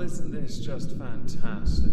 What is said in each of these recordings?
isn't this just fantastic?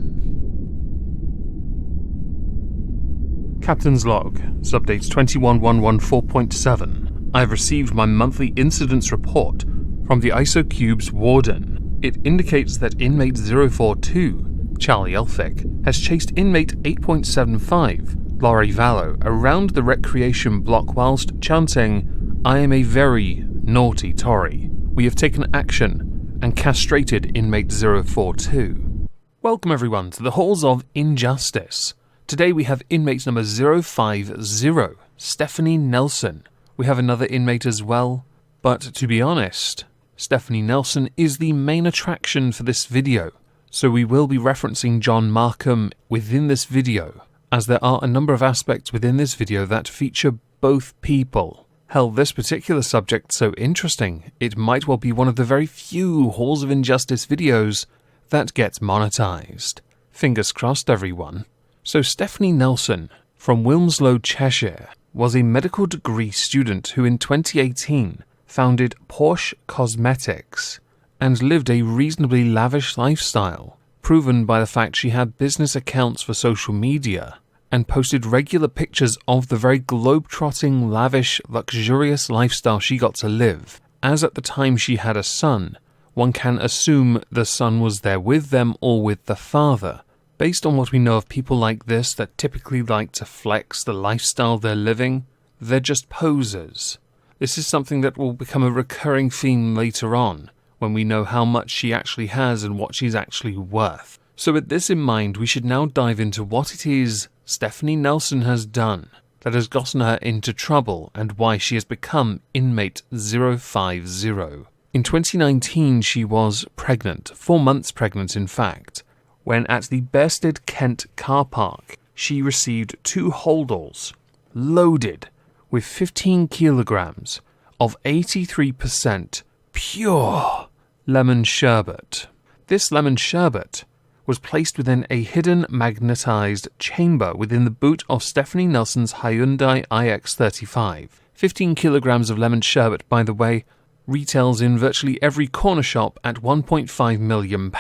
Captain's Log, Subdates 21114.7. I have received my monthly incidents report from the ISO-Cube's warden. It indicates that inmate 042, Charlie Elphick, has chased inmate 8.75, Reine Bellew, around the recreation block whilst chanting, "I am a very naughty Tory. We have taken action and castrated inmate 042. Welcome everyone to the Halls of Injustice. Today we have inmate number 050, Stephanie Nelson. We have another inmate as well, but to be honest, Stephanie Nelson is the main attraction for this video, so we will be referencing John Markham within this video, as there are a number of aspects within this video that feature both people. Hell, this particular subject's so interesting, it might well be one of the very few Halls of Injustice videos that gets monetized. Fingers crossed, everyone. So Stephanie Nelson, from Wilmslow, Cheshire, was a medical degree student who in 2018 founded Porsche Cosmetics and lived a reasonably lavish lifestyle, proven by the fact she had business accounts for social media and posted regular pictures of the very globe-trotting, lavish, luxurious lifestyle she got to live. As at the time she had a son, one can assume the son was there with them or with the father. Based on what we know of people like this that typically like to flex the lifestyle they're living, they're just posers. This is something that will become a recurring theme later on, when we know how much she actually has and what she's actually worth. So with this in mind, we should now dive into what it is Stephanie Nelson has done that has gotten her into trouble and why she has become inmate 050. In 2019, she was pregnant, 4 months pregnant in fact, when at the Bearsted Kent car park, she received 2 holdalls loaded with 15 kilograms of 83% pure lemon sherbet. This lemon sherbet was placed within a hidden magnetized chamber within the boot of Stephanie Nelson's Hyundai iX35. 15 kilograms of lemon sherbet, by the way, retails in virtually every corner shop at £1.5 million.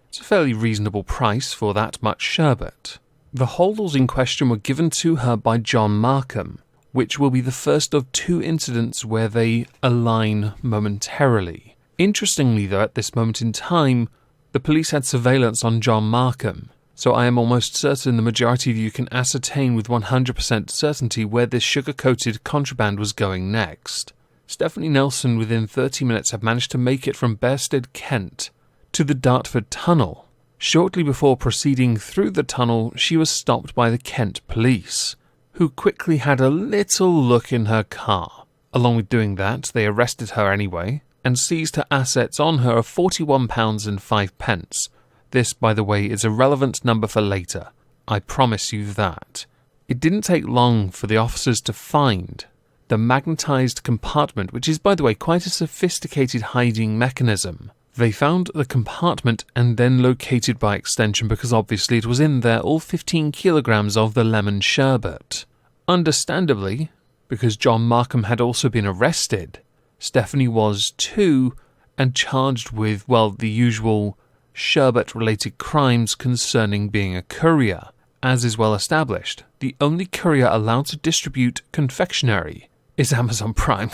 It's a fairly reasonable price for that much sherbet. The holdalls in question were given to her by John Markham, which will be the first of 2 incidents where they align momentarily. Interestingly though, at this moment in time, the police had surveillance on John Markham, so I am almost certain the majority of you can ascertain with 100% certainty where this sugar-coated contraband was going next. Stephanie Nelson within 30 minutes had managed to make it from Bearsted, Kent, to the Dartford Tunnel. Shortly before proceeding through the tunnel, she was stopped by the Kent police, who quickly had a little look in her car. Along with doing that, they arrested her anyway, and seized her assets on her of £41.05. This, by the way, is a relevant number for later. I promise you that. It didn't take long for the officers to find the magnetized compartment, which is, by the way, quite a sophisticated hiding mechanism. They found the compartment and then located by extension, because obviously it was in there, all 15 kilograms of the lemon sherbet. Understandably, because John Markham had also been arrested, Stephanie was too, and charged with, well, the usual sherbet-related crimes concerning being a courier. As is well established, the only courier allowed to distribute confectionery is Amazon Prime.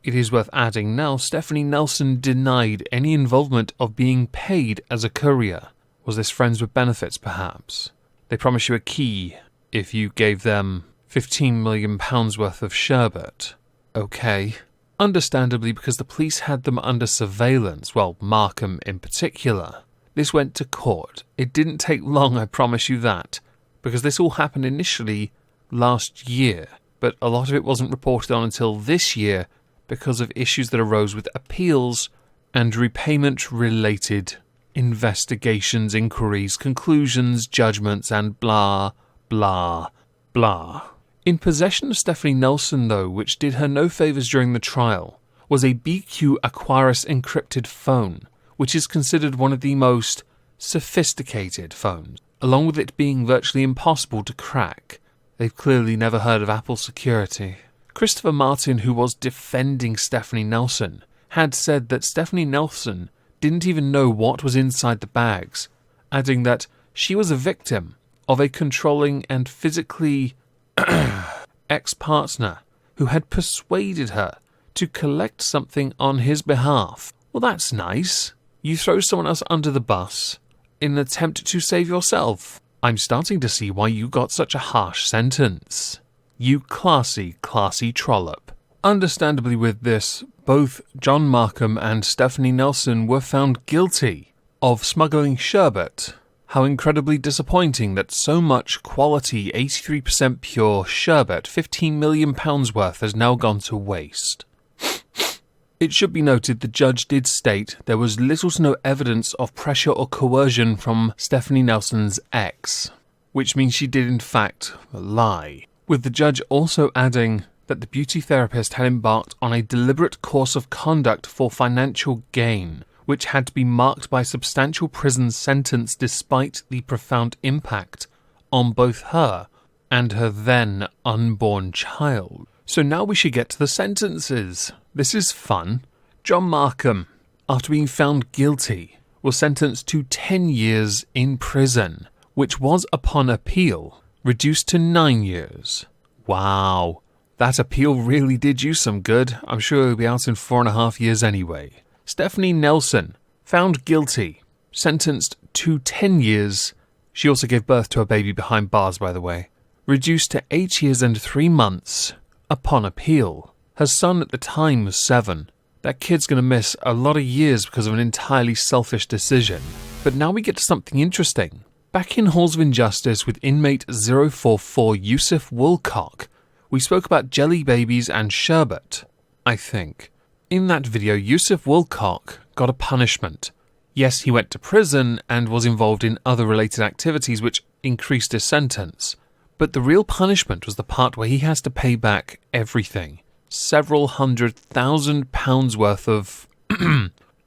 It is worth adding now, Stephanie Nelson denied any involvement of being paid as a courier. Was this friends with benefits, perhaps? They promise you a key if you gave them £15 million worth of sherbet. Okay. Understandably, because the police had them under surveillance, well, Markham in particular. This went to court. It didn't take long, I promise you that, because this all happened initially last year, but a lot of it wasn't reported on until this year, because of issues that arose with appeals and repayment-related investigations, inquiries, conclusions, judgments, and blah, blah, blah. In possession of Stephanie Nelson, though, which did her no favours during the trial, was a BQ Aquarius encrypted phone, which is considered one of the most sophisticated phones, along with it being virtually impossible to crack. They've clearly never heard of Apple security. Christopher Martin, who was defending Stephanie Nelson, had said that Stephanie Nelson didn't even know what was inside the bags, adding that she was a victim of a controlling and physically ex-partner who had persuaded her to collect something on his behalf. Well, that's nice. You throw someone else under the bus in an attempt to save yourself. I'm starting to see why you got such a harsh sentence. You classy trollop. Understandably with this, both John Markham and Stephanie Nelson were found guilty of smuggling sherbet. How incredibly disappointing that so much quality 83% pure sherbet, £15 million worth, has now gone to waste. It should be noted the judge did state there was little to no evidence of pressure or coercion from Stephanie Nelson's ex, which means she did in fact lie, with the judge also adding that the beauty therapist had embarked on a deliberate course of conduct for financial gain, which had to be marked by a substantial prison sentence despite the profound impact on both her and her then unborn child. So now we should get to the sentences. This is fun. John Markham, after being found guilty, was sentenced to 10 years in prison, which was, upon appeal, reduced to 9 years. Wow, that appeal really did you some good. I'm sure he'll be out in 4.5 years anyway. Stephanie Nelson, found guilty, sentenced to 10 years. She also gave birth to a baby behind bars, by the way. Reduced to 8 years and 3 months upon appeal. Her son at the time was 7. That kid's going to miss a lot of years because of an entirely selfish decision. But now we get to something interesting. Back in Halls of Injustice with inmate 044 Yusuf Woolcock, we spoke about jelly babies and sherbet, I think. In that video, Yusuf Woolcock got a punishment. Yes, he went to prison and was involved in other related activities which increased his sentence. But the real punishment was the part where he has to pay back everything. Several £100,000 worth of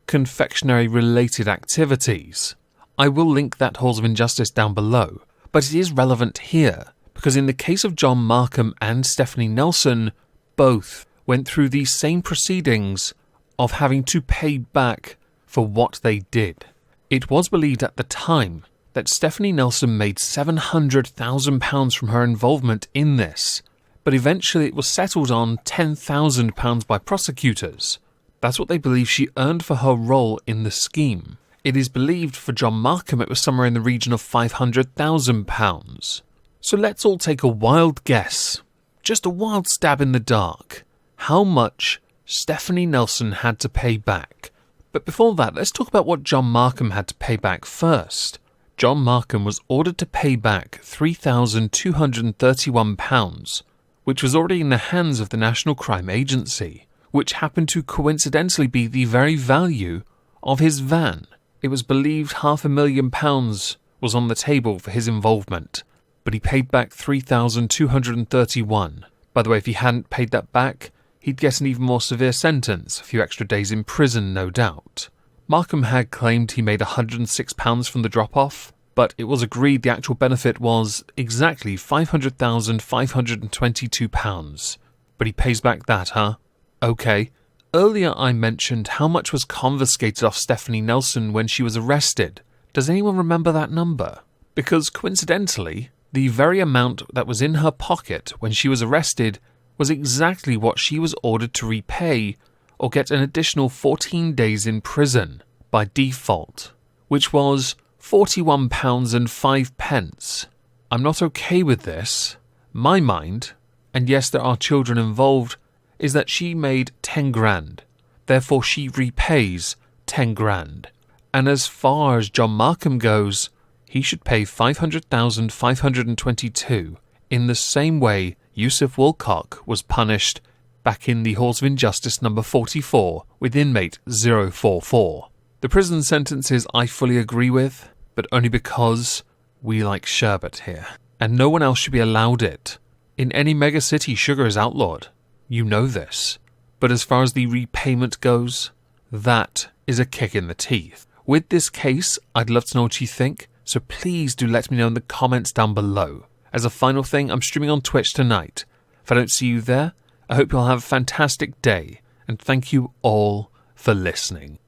confectionery-related activities. I will link that Halls of Injustice down below, but it is relevant here, because in the case of John Markham and Stephanie Nelson, both went through these same proceedings of having to pay back for what they did. It was believed at the time that Stephanie Nelson made £700,000 from her involvement in this, but eventually it was settled on £10,000 by prosecutors. That's what they believe she earned for her role in the scheme. It is believed for John Markham it was somewhere in the region of £500,000. So let's all take a wild guess, just a wild stab in the dark, how much Stephanie Nelson had to pay back. But before that, let's talk about what John Markham had to pay back first. John Markham was ordered to pay back £3,231, which was already in the hands of the National Crime Agency, which happened to coincidentally be the very value of his van. It was believed £500,000 was on the table for his involvement, but he paid back £3,231. By the way, if he hadn't paid that back, he'd get an even more severe sentence, a few extra days in prison, no doubt. Markham had claimed he made £106 from the drop-off, but it was agreed the actual benefit was exactly £500,522. But he pays back that, huh? Okay. Earlier I mentioned how much was confiscated off Stephanie Nelson when she was arrested. Does anyone remember that number? Because coincidentally, the very amount that was in her pocket when she was arrested was exactly what she was ordered to repay or get an additional 14 days in prison by default, which was £41.05. I'm not okay with this. My mind, and yes, there are children involved, is that she made 10 grand. Therefore, she repays 10 grand. And as far as John Markham goes, he should pay £500,522 in the same way Yusuf Woolcock was punished back in the Halls of Injustice number 44 with inmate 044. The prison sentences I fully agree with, but only because we like sherbet here. And no one else should be allowed it. In any mega city, sugar is outlawed. You know this. But as far as the repayment goes, that is a kick in the teeth. With this case, I'd love to know what you think, so please do let me know in the comments down below. As a final thing, I'm streaming on Twitch tonight. If I don't see you there, I hope you'll have a fantastic day, and thank you all for listening.